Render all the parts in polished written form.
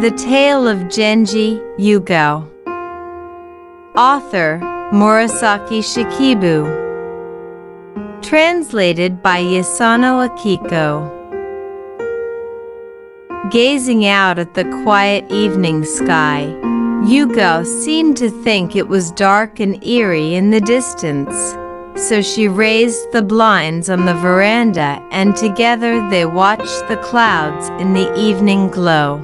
The Tale of Genji, Yugao. Author, Murasaki Shikibu. Translated by Yasano Akiko. Gazing out at the quiet evening sky, Yugao seemed to think it was dark and eerie in the distance, so she raised the blinds on the veranda and together they watched the clouds in the evening glow.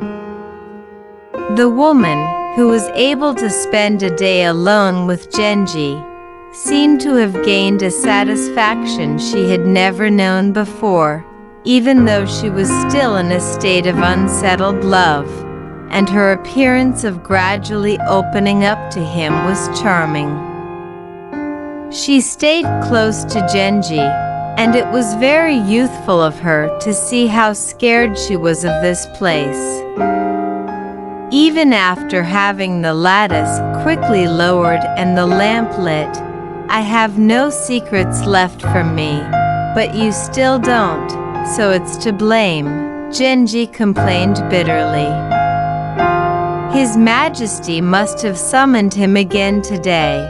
The woman, who was able to spend a day alone with Genji, seemed to have gained a satisfaction she had never known before, even though she was still in a state of unsettled love, and her appearance of gradually opening up to him was charming. She stayed close to Genji, and it was very youthful of her to see how scared she was of this place. Even after having the lattice quickly lowered and the lamp lit, "I have no secrets left from me, but you still don't, so it's to blame," Genji complained bitterly. His Majesty must have summoned him again today,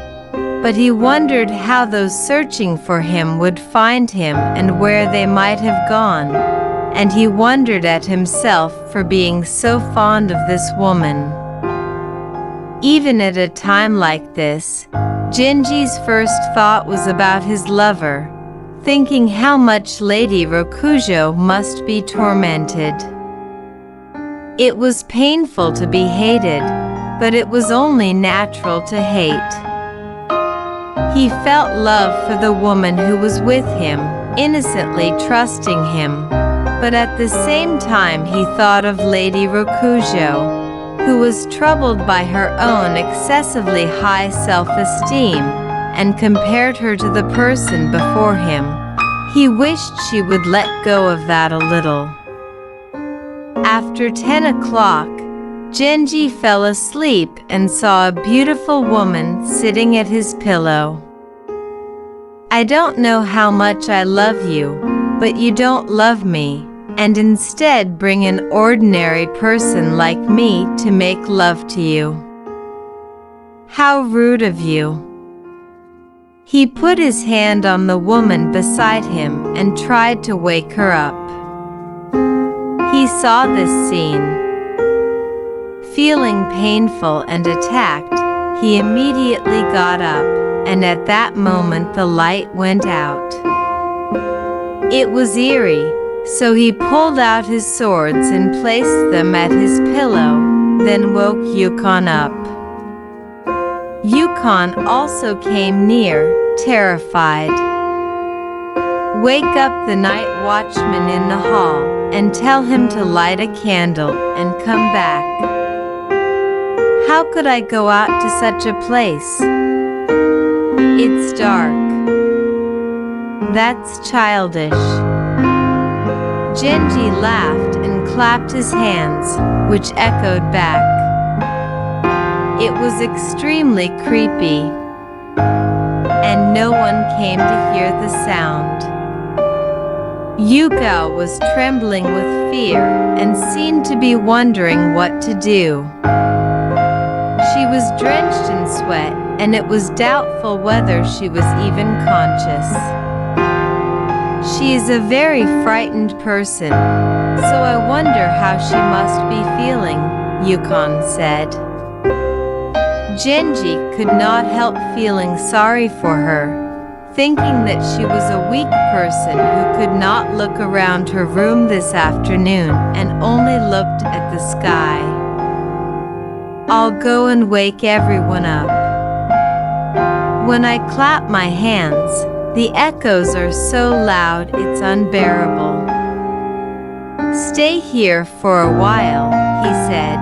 but he wondered how those searching for him would find him and where they might have gone, and he wondered at himself for being so fond of this woman. Even at a time like this, Genji's first thought was about his lover, thinking how much Lady Rokujo must be tormented. It was painful to be hated, but it was only natural to hate. He felt love for the woman who was with him, innocently trusting him, but at the same time he thought of Lady Rokujo, who was troubled by her own excessively high self-esteem, and compared her to the person before him. He wished she would let go of that a little. After 10 o'clock, Genji fell asleep and saw a beautiful woman sitting at his pillow. "I don't know how much I love you, but you don't love me, and instead bring an ordinary person like me to make love to you. How rude of you." He put his hand on the woman beside him and tried to wake her up. He saw this scene. Feeling painful and attacked, he immediately got up, and at that moment the light went out. It was eerie, so he pulled out his swords and placed them at his pillow, then woke Yukon up. Yukon also came near, terrified. "Wake up the night watchman in the hall, and tell him to light a candle and come back." "How could I go out to such a place? It's dark." "That's childish." Genji laughed and clapped his hands, which echoed back. It was extremely creepy, and no one came to hear the sound. Yugao was trembling with fear and seemed to be wondering what to do. She was drenched in sweat, and it was doubtful whether she was even conscious. "She is a very frightened person, so I wonder how she must be feeling," Yukon said. Genji could not help feeling sorry for her, thinking that she was a weak person who could not look around her room this afternoon and only looked at the sky. "I'll go and wake everyone up. When I clap my hands, the echoes are so loud it's unbearable. Stay here for a while," he said,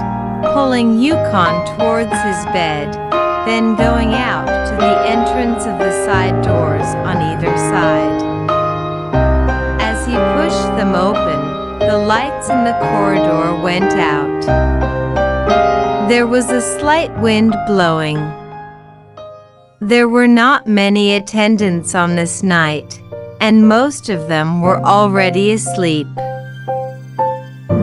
pulling Yukon towards his bed, then going out to the entrance of the side doors on either side. As he pushed them open, the lights in the corridor went out. There was a slight wind blowing. There were not many attendants on this night, and most of them were already asleep.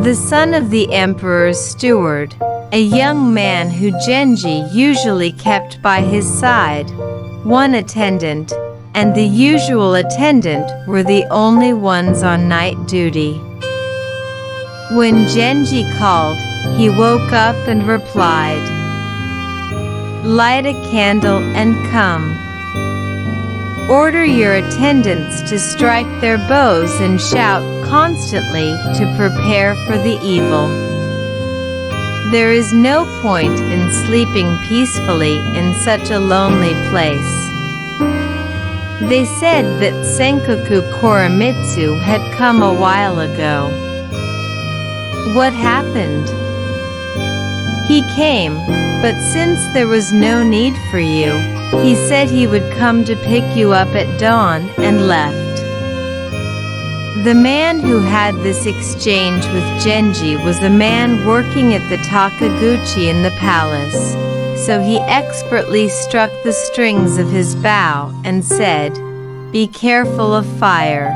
the son of the emperor's steward, a young man who Genji usually kept by his side, one attendant, and the usual attendant were the only ones on night duty. When Genji called, he woke up and replied, "Light a candle and come. Order your attendants to strike their bows and shout constantly to prepare for the evil. There is no point in sleeping peacefully in such a lonely place." They said that Senkoku Koremitsu had come a while ago. What happened? He came, but since there was no need for you, he said he would come to pick you up at dawn and left. The man who had this exchange with Genji was a man working at the Takaguchi in the palace, so he expertly struck the strings of his bow and said, "Be careful of fire,"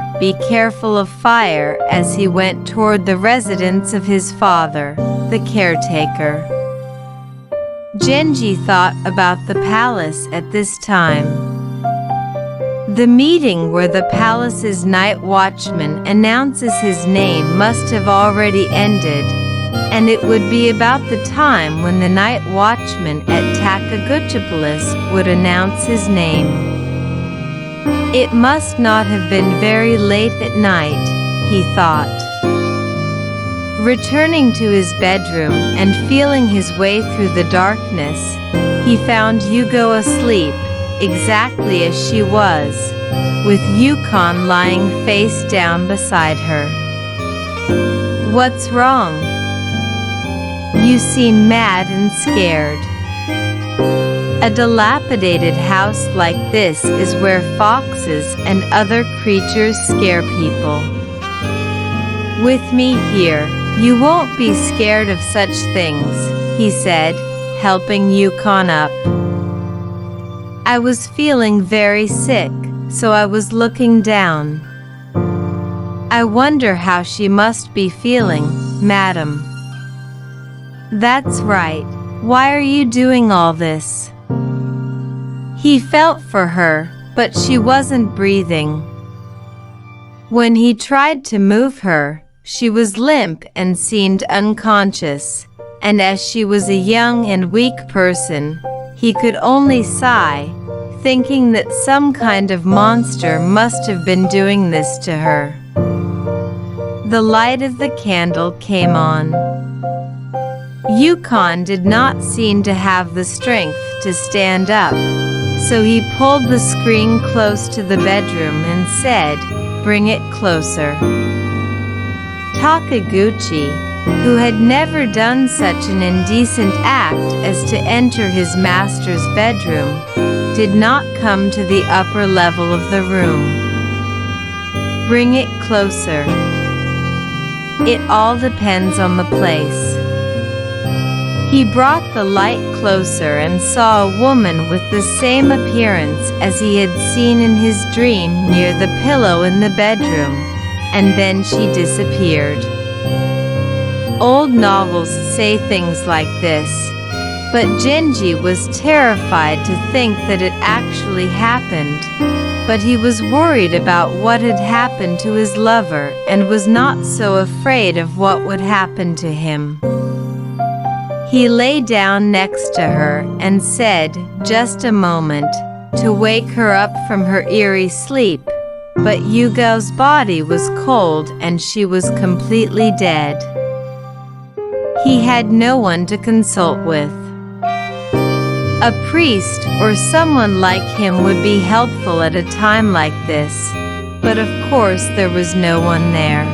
as he went toward the residence of his father, the caretaker. Genji thought about the palace at this time. The meeting where the palace's night watchman announces his name must have already ended, and it would be about the time when the night watchman at Takaguchipolis would announce his name. It must not have been very late at night, he thought. Returning to his bedroom and feeling his way through the darkness, he found Yugo asleep, exactly as she was, with Yukon lying face down beside her. "What's wrong? You seem mad and scared." A dilapidated house like this is where foxes and other creatures scare people. "With me here, you won't be scared of such things," he said, helping Yukon up. "I was feeling very sick, so I was looking down. I wonder how she must be feeling, madam." "That's right. Why are you doing all this?" He felt for her, but she wasn't breathing. When he tried to move her, she was limp and seemed unconscious, and as she was a young and weak person, he could only sigh, thinking that some kind of monster must have been doing this to her. The light of the candle came on. Yukon did not seem to have the strength to stand up, so he pulled the screen close to the bedroom and said, "Bring it closer." Takaguchi, who had never done such an indecent act as to enter his master's bedroom, did not come to the upper level of the room. "Bring it closer. It all depends on the place." He brought the light closer and saw a woman with the same appearance as he had seen in his dream near the pillow in the bedroom, and then she disappeared. Old novels say things like this, but Genji was terrified to think that it actually happened, but he was worried about what had happened to his lover and was not so afraid of what would happen to him. He lay down next to her and said, "Just a moment," to wake her up from her eerie sleep, but Yugo's body was cold and she was completely dead. He had no one to consult with. A priest or someone like him would be helpful at a time like this, but of course there was no one there.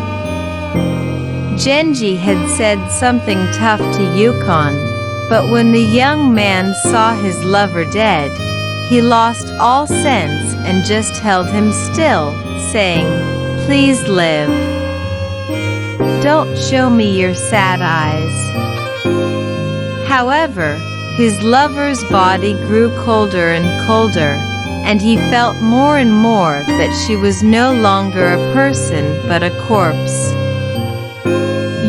Genji had said something tough to Yukon, but when the young man saw his lover dead, he lost all sense and just held him still, saying, "Please live. Don't show me your sad eyes." However, his lover's body grew colder and colder, and he felt more and more that she was no longer a person but a corpse.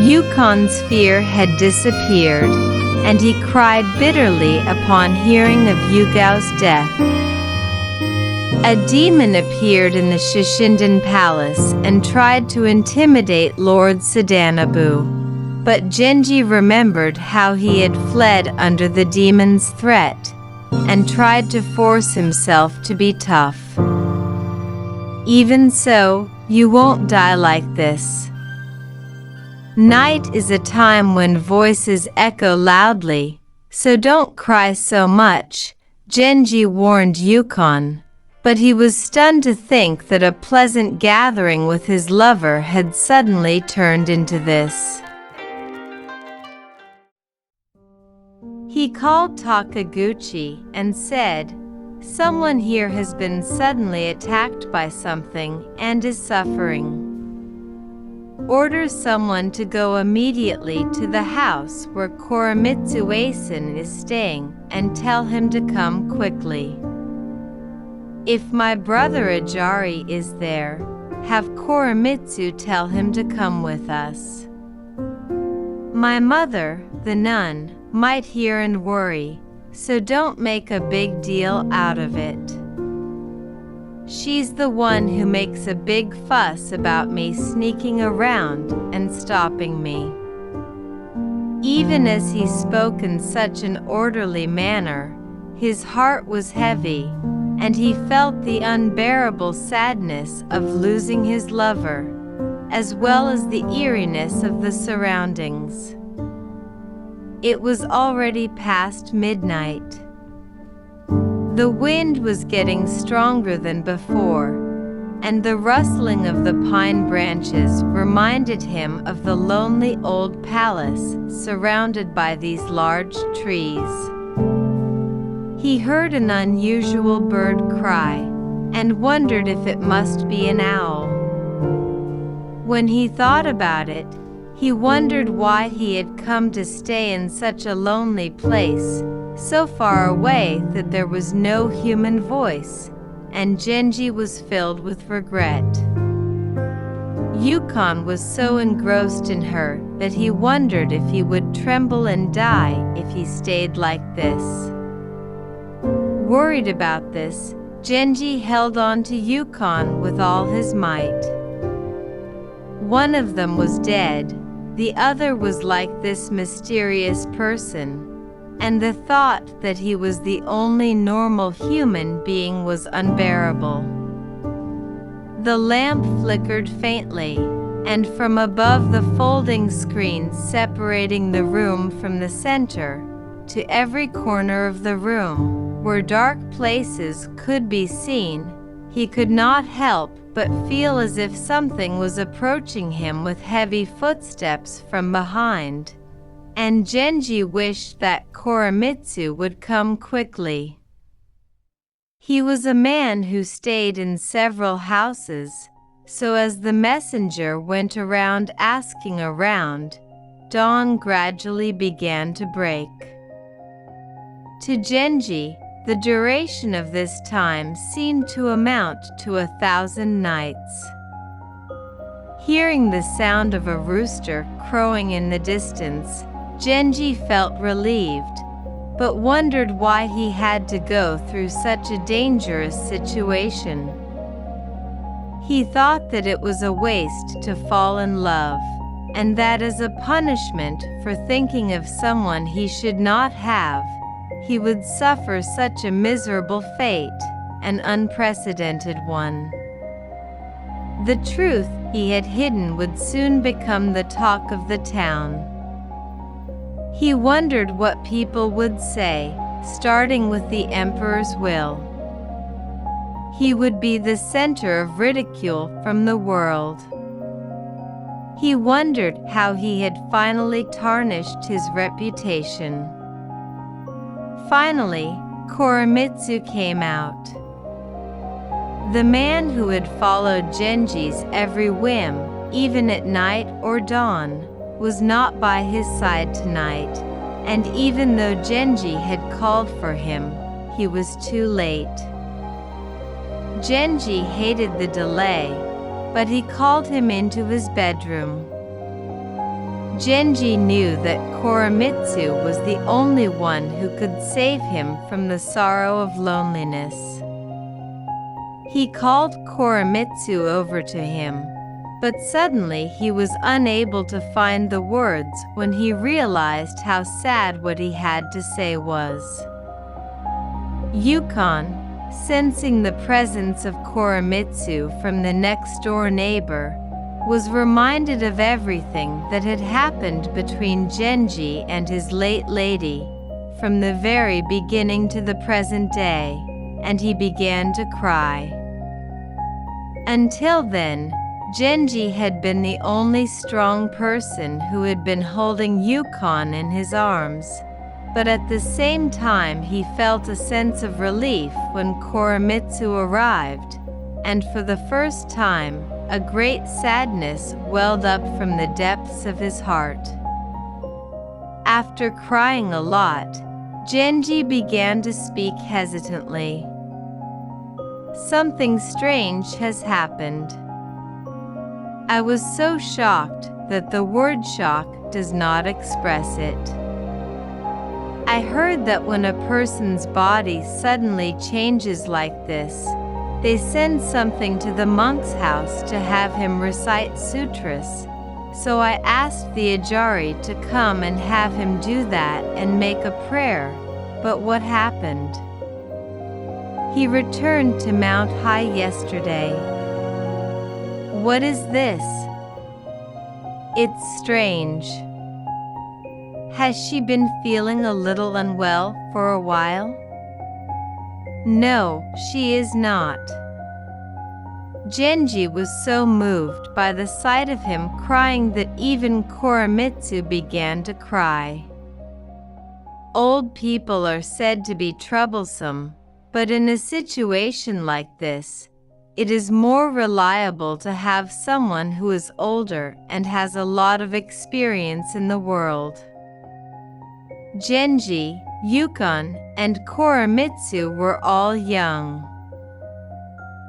Yukon's fear had disappeared, and he cried bitterly upon hearing of Yugao's death. A demon appeared in the Shishinden Palace and tried to intimidate Lord Sadanabu, but Genji remembered how he had fled under the demon's threat and tried to force himself to be tough. Even so, you won't die like this. Night is a time when voices echo loudly, so don't cry so much, Genji warned Yukon, but he was stunned to think that a pleasant gathering with his lover had suddenly turned into this. He called Takaguchi and said, "Someone here has been suddenly attacked by something and is suffering. Order someone to go immediately to the house where Koremitsu Asen is staying and tell him to come quickly. If my brother Ajari is there, have Koremitsu tell him to come with us. My mother, the nun, might hear and worry, so don't make a big deal out of it. She's the one who makes a big fuss about me sneaking around and stopping me." Even as he spoke in such an orderly manner, his heart was heavy, and he felt the unbearable sadness of losing his lover, as well as the eeriness of the surroundings. It was already past midnight. The wind was getting stronger than before, and the rustling of the pine branches reminded him of the lonely old palace surrounded by these large trees. He heard an unusual bird cry, and wondered if it must be an owl. When he thought about it, he wondered why he had come to stay in such a lonely place, so far away that there was no human voice, and Genji was filled with regret. Yukon was so engrossed in her that he wondered if he would tremble and die if he stayed like this. Worried about this, Genji held on to Yukon with all his might. One of them was dead, the other was like this mysterious person, and the thought that he was the only normal human being was unbearable. The lamp flickered faintly, and from above the folding screens separating the room from the center, to every corner of the room, where dark places could be seen, he could not help but feel as if something was approaching him with heavy footsteps from behind. And Genji wished that Koremitsu would come quickly. He was a man who stayed in several houses, so as the messenger went around asking around, dawn gradually began to break. To Genji, the duration of this time seemed to amount to 1,000 nights. Hearing the sound of a rooster crowing in the distance, Genji felt relieved, but wondered why he had to go through such a dangerous situation. He thought that it was a waste to fall in love, and that as a punishment for thinking of someone he should not have, he would suffer such a miserable fate, an unprecedented one. The truth he had hidden would soon become the talk of the town. He wondered what people would say, starting with the emperor's will. He would be the center of ridicule from the world. He wondered how he had finally tarnished his reputation. Finally, Koremitsu came out. The man who had followed Genji's every whim, even at night or dawn, was not by his side tonight, and even though Genji had called for him, he was too late. Genji hated the delay, but he called him into his bedroom. Genji knew that Koremitsu was the only one who could save him from the sorrow of loneliness. He called Koremitsu over to him, but suddenly he was unable to find the words when he realized how sad what he had to say was. Yukon, sensing the presence of Koremitsu from the next-door neighbor, was reminded of everything that had happened between Genji and his late lady, from the very beginning to the present day, and he began to cry. Until then, Genji had been the only strong person who had been holding Yukon in his arms, but at the same time he felt a sense of relief when Koremitsu arrived, and for the first time, a great sadness welled up from the depths of his heart. After crying a lot, Genji began to speak hesitantly. Something strange has happened. I was so shocked that the word shock does not express it. I heard that when a person's body suddenly changes like this, they send something to the monk's house to have him recite sutras, so I asked the Ajari to come and have him do that and make a prayer, but what happened? He returned to Mount High yesterday. What is this? It's strange. Has she been feeling a little unwell for a while? No, she is not. Genji was so moved by the sight of him crying that even Koremitsu began to cry. Old people are said to be troublesome, but in a situation like this, it is more reliable to have someone who is older and has a lot of experience in the world. Genji, Yukon, and Koremitsu were all young.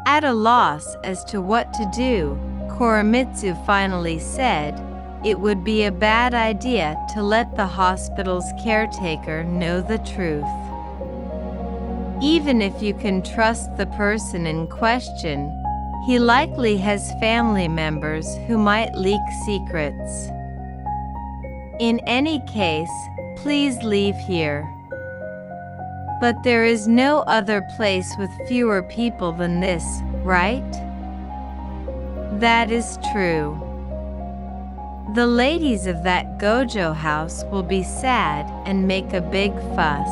At a loss as to what to do, Koremitsu finally said, it would be a bad idea to let the hospital's caretaker know the truth. Even if you can trust the person in question, he likely has family members who might leak secrets. In any case, please leave here. But there is no other place with fewer people than this, right? That is true. The ladies of that Gojo house will be sad and make a big fuss.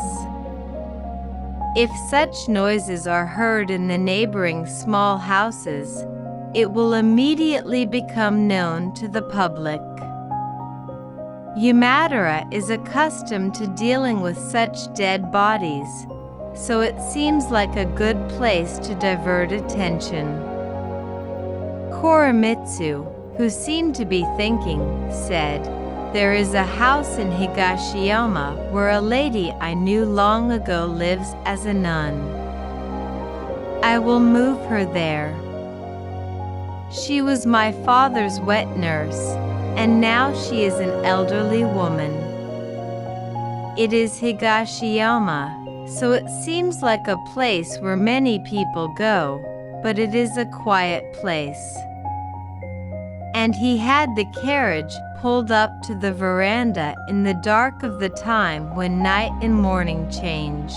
If such noises are heard in the neighboring small houses, it will immediately become known to the public. Yamadera is accustomed to dealing with such dead bodies, so it seems like a good place to divert attention. Koremitsu, who seemed to be thinking, said, there is a house in Higashiyama where a lady I knew long ago lives as a nun. I will move her there. She was my father's wet nurse, and now she is an elderly woman. It is Higashiyama, so it seems like a place where many people go, but it is a quiet place. And he had the carriage pulled up to the veranda in the dark of the time when night and morning change.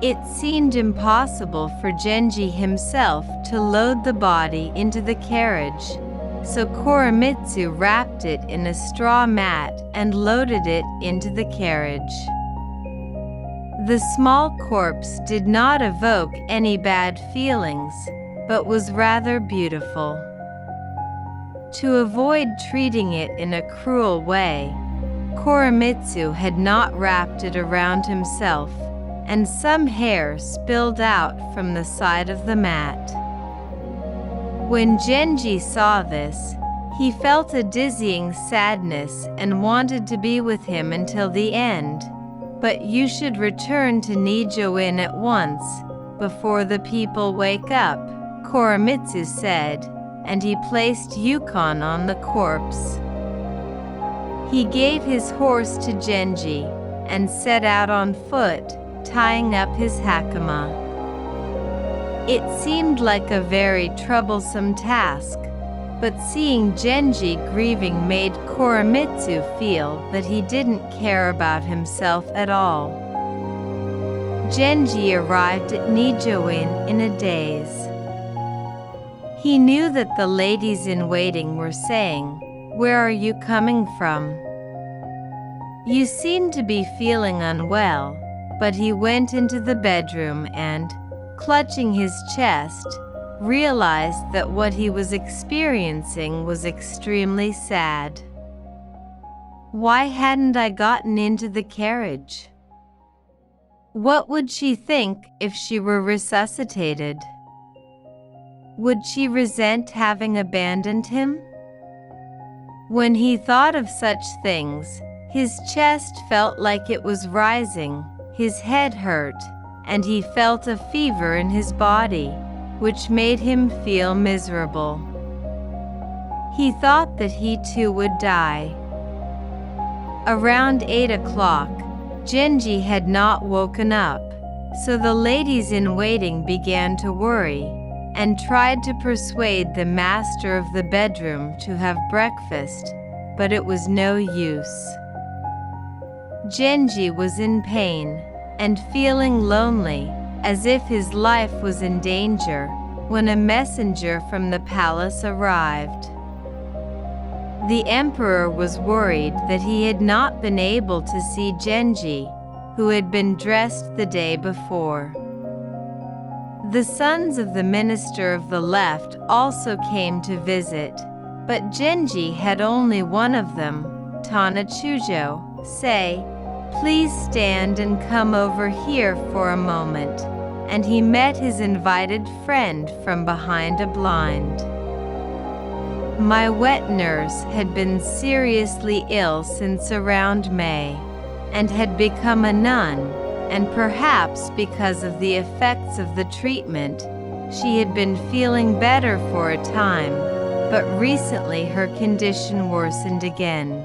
It seemed impossible for Genji himself to load the body into the carriage, so Koremitsu wrapped it in a straw mat and loaded it into the carriage. The small corpse did not evoke any bad feelings, but was rather beautiful. To avoid treating it in a cruel way, Koremitsu had not wrapped it around himself, and some hair spilled out from the side of the mat. When Genji saw this, he felt a dizzying sadness and wanted to be with him until the end, but you should return to Nijo-in at once, before the people wake up, Koremitsu said, and he placed Yukon on the corpse. He gave his horse to Genji and set out on foot, tying up his hakama. It seemed like a very troublesome task, but seeing Genji grieving made Koremitsu feel that he didn't care about himself at all. Genji arrived at Nijoin in a daze. He knew that the ladies-in-waiting were saying, "Where are you coming from? You seem to be feeling unwell," but he went into the bedroom and, clutching his chest, realized that what he was experiencing was extremely sad. Why hadn't I gotten into the carriage? What would she think if she were resuscitated? Would she resent having abandoned him? When he thought of such things, his chest felt like it was rising, his head hurt, and he felt a fever in his body, which made him feel miserable. He thought that he too would die. Around 8 o'clock, Genji had not woken up, so the ladies-in-waiting began to worry, and tried to persuade the master of the bedroom to have breakfast, but it was no use. Genji was in pain, and feeling lonely, as if his life was in danger, when a messenger from the palace arrived. The emperor was worried that he had not been able to see Genji, who had been dressed the day before. The sons of the minister of the left also came to visit, but Genji had only one of them, Tanachujo, say, "Please stand and come over here for a moment," and he met his invited friend from behind a blind. My wet nurse had been seriously ill since around May, and had become a nun, and perhaps because of the effects of the treatment, she had been feeling better for a time, but recently her condition worsened again,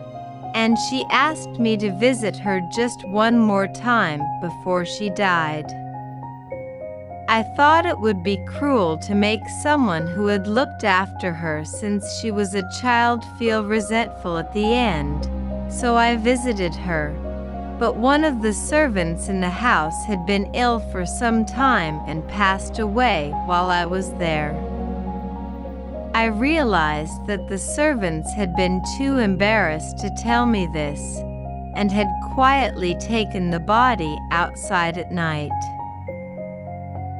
and she asked me to visit her just one more time before she died. I thought it would be cruel to make someone who had looked after her since she was a child feel resentful at the end, so I visited her. But one of the servants in the house had been ill for some time and passed away while I was there. I realized that the servants had been too embarrassed to tell me this, and had quietly taken the body outside at night.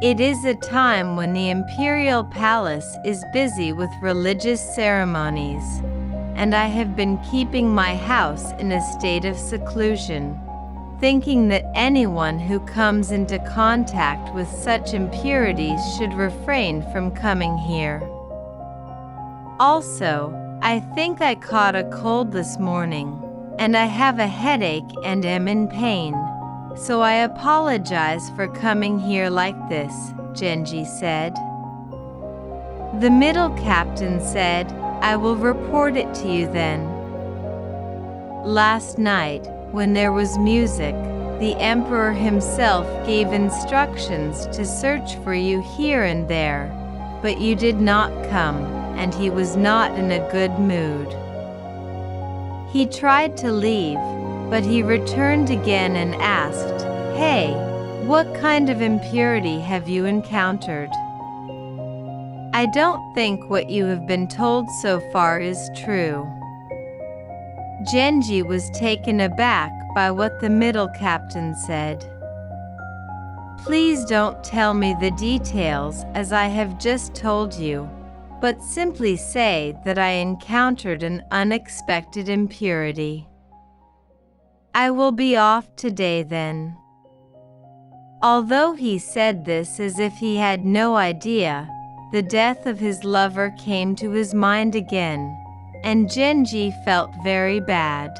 It is a time when the imperial palace is busy with religious ceremonies, and I have been keeping my house in a state of seclusion, thinking that anyone who comes into contact with such impurities should refrain from coming here. Also, I think I caught a cold this morning, and I have a headache and am in pain, so I apologize for coming here like this, Genji said. The middle captain said, "I will report it to you then." Last night, when there was music, the emperor himself gave instructions to search for you here and there, but you did not come, and he was not in a good mood. He tried to leave, but he returned again and asked, "Hey, what kind of impurity have you encountered? I don't think what you have been told so far is true." Genji was taken aback by what the middle captain said. "Please don't tell me the details as I have just told you, but simply say that I encountered an unexpected impurity. I will be off today then." Although he said this as if he had no idea, the death of his lover came to his mind again, and Genji felt very bad.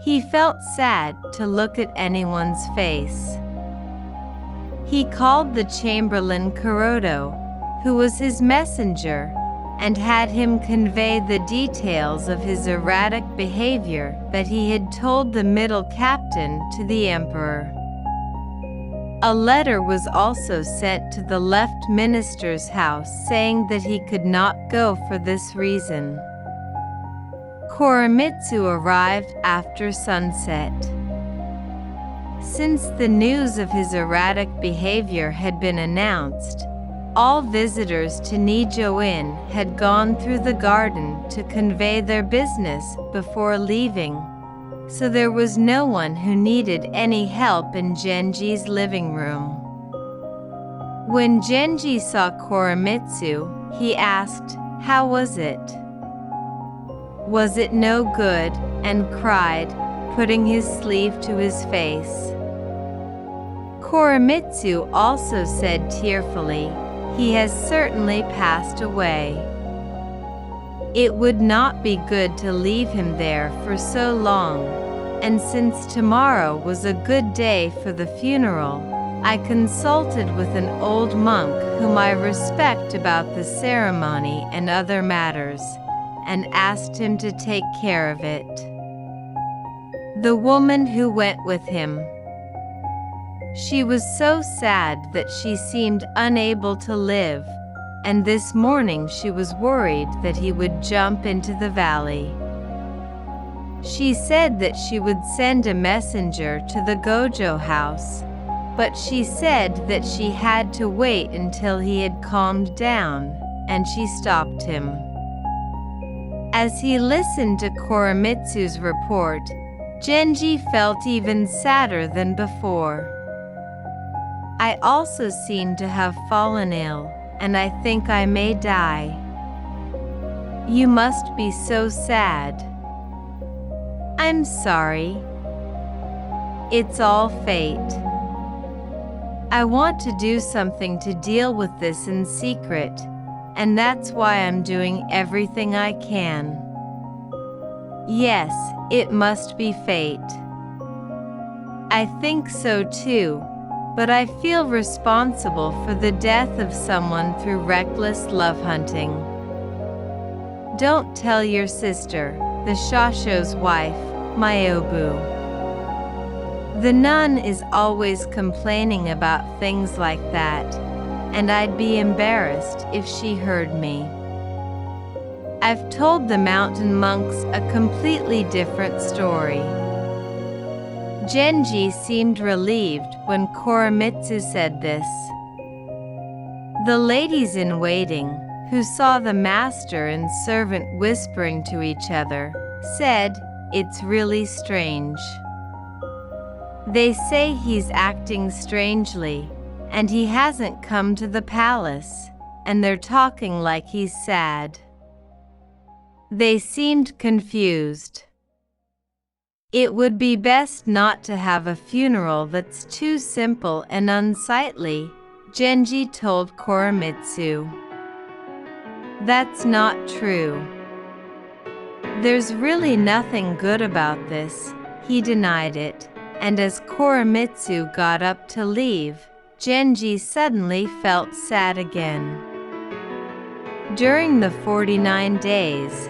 He felt sad to look at anyone's face. He called the chamberlain Kuroto, who was his messenger, and had him convey the details of his erratic behavior that he had told the middle captain to the emperor. A letter was also sent to the left minister's house saying that he could not go for this reason. Koremitsu arrived after sunset. Since the news of his erratic behavior had been announced, all visitors to Nijo Inn had gone through the garden to convey their business before leaving, so there was no one who needed any help in Genji's living room. When Genji saw Koremitsu, he asked, "How was it? Was it no good?" and cried, putting his sleeve to his face. Koremitsu also said tearfully, "He has certainly passed away. It would not be good to leave him there for so long, and since tomorrow was a good day for the funeral, I consulted with an old monk whom I respect about the ceremony and other matters, and asked him to take care of it." The woman who went with him. She was so sad that she seemed unable to live, and this morning she was worried that he would jump into the valley. She said that she would send a messenger to the Gojo house, but she said that she had to wait until he had calmed down, and she stopped him. As he listened to Koremitsu's report, Genji felt even sadder than before. "I also seem to have fallen ill, and I think I may die. You must be so sad." "I'm sorry. It's all fate. I want to do something to deal with this in secret, and that's why I'm doing everything I can." "Yes, it must be fate. I think so too, but I feel responsible for the death of someone through reckless love hunting. Don't tell your sister, the Shasho's wife, Myobu. The nun is always complaining about things like that, and I'd be embarrassed if she heard me. I've told the mountain monks a completely different story." Genji seemed relieved when Koremitsu said this. The ladies in waiting, who saw the master and servant whispering to each other, said, "It's really strange. They say he's acting strangely, and he hasn't come to the palace, and they're talking like he's sad." They seemed confused. "It would be best not to have a funeral that's too simple and unsightly," Genji told Koremitsu. "That's not true. There's really nothing good about this," he denied it, and as Koremitsu got up to leave, Genji suddenly felt sad again. During the 49 days,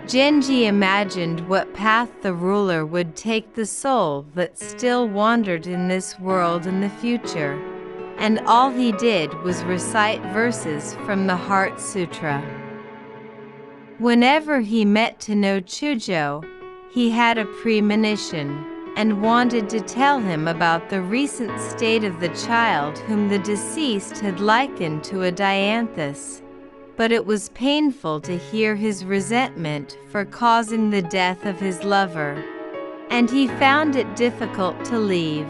Genji imagined what path the ruler would take the soul that still wandered in this world in the future, and all he did was recite verses from the Heart Sutra. Whenever he met to know Chujo, he had a premonition, and wanted to tell him about the recent state of the child whom the deceased had likened to a dianthus. But it was painful to hear his resentment for causing the death of his lover, and he found it difficult to leave.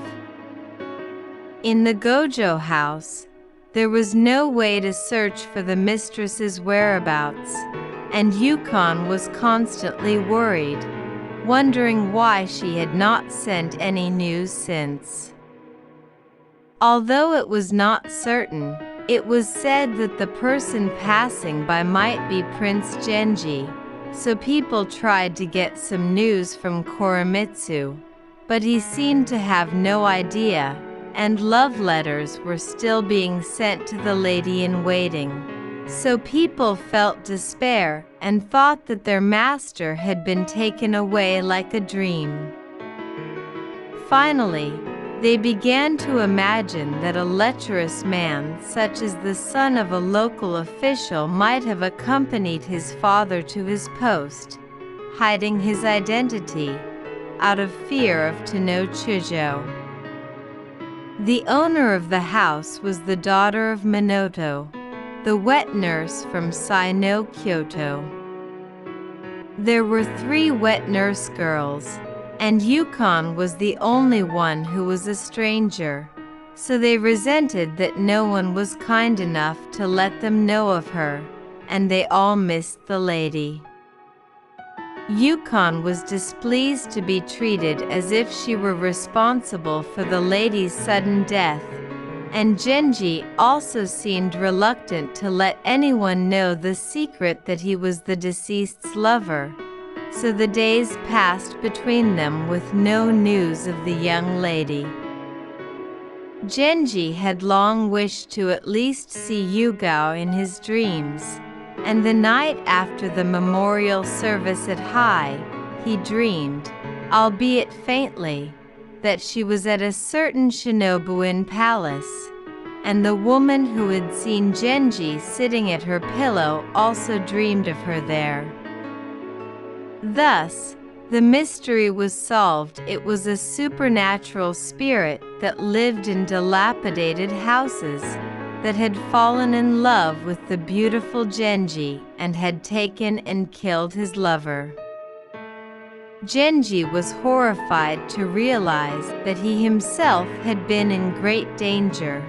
In the Gojo house, there was no way to search for the mistress's whereabouts, and Yukon was constantly worried, wondering why she had not sent any news since. Although it was not certain, it was said that the person passing by might be Prince Genji, so people tried to get some news from Koremitsu, but he seemed to have no idea, and love letters were still being sent to the lady in waiting. So people felt despair and thought that their master had been taken away like a dream. Finally, they began to imagine that a lecherous man such as the son of a local official might have accompanied his father to his post, hiding his identity, out of fear of Tano Chujo. The owner of the house was the daughter of Minoto, the wet nurse from Sai-no, Kyoto. There were 3 wet nurse girls, and Yukon was the only one who was a stranger, so they resented that no one was kind enough to let them know of her, and they all missed the lady. Yukon was displeased to be treated as if she were responsible for the lady's sudden death, and Genji also seemed reluctant to let anyone know the secret that he was the deceased's lover, so the days passed between them with no news of the young lady. Genji had long wished to at least see Yugao in his dreams, and the night after the memorial service at Hai, he dreamed, albeit faintly, that she was at a certain Shinobuin palace, and the woman who had seen Genji sitting at her pillow also dreamed of her there. Thus, the mystery was solved. It was a supernatural spirit that lived in dilapidated houses, that had fallen in love with the beautiful Genji and had taken and killed his lover. Genji was horrified to realize that he himself had been in great danger.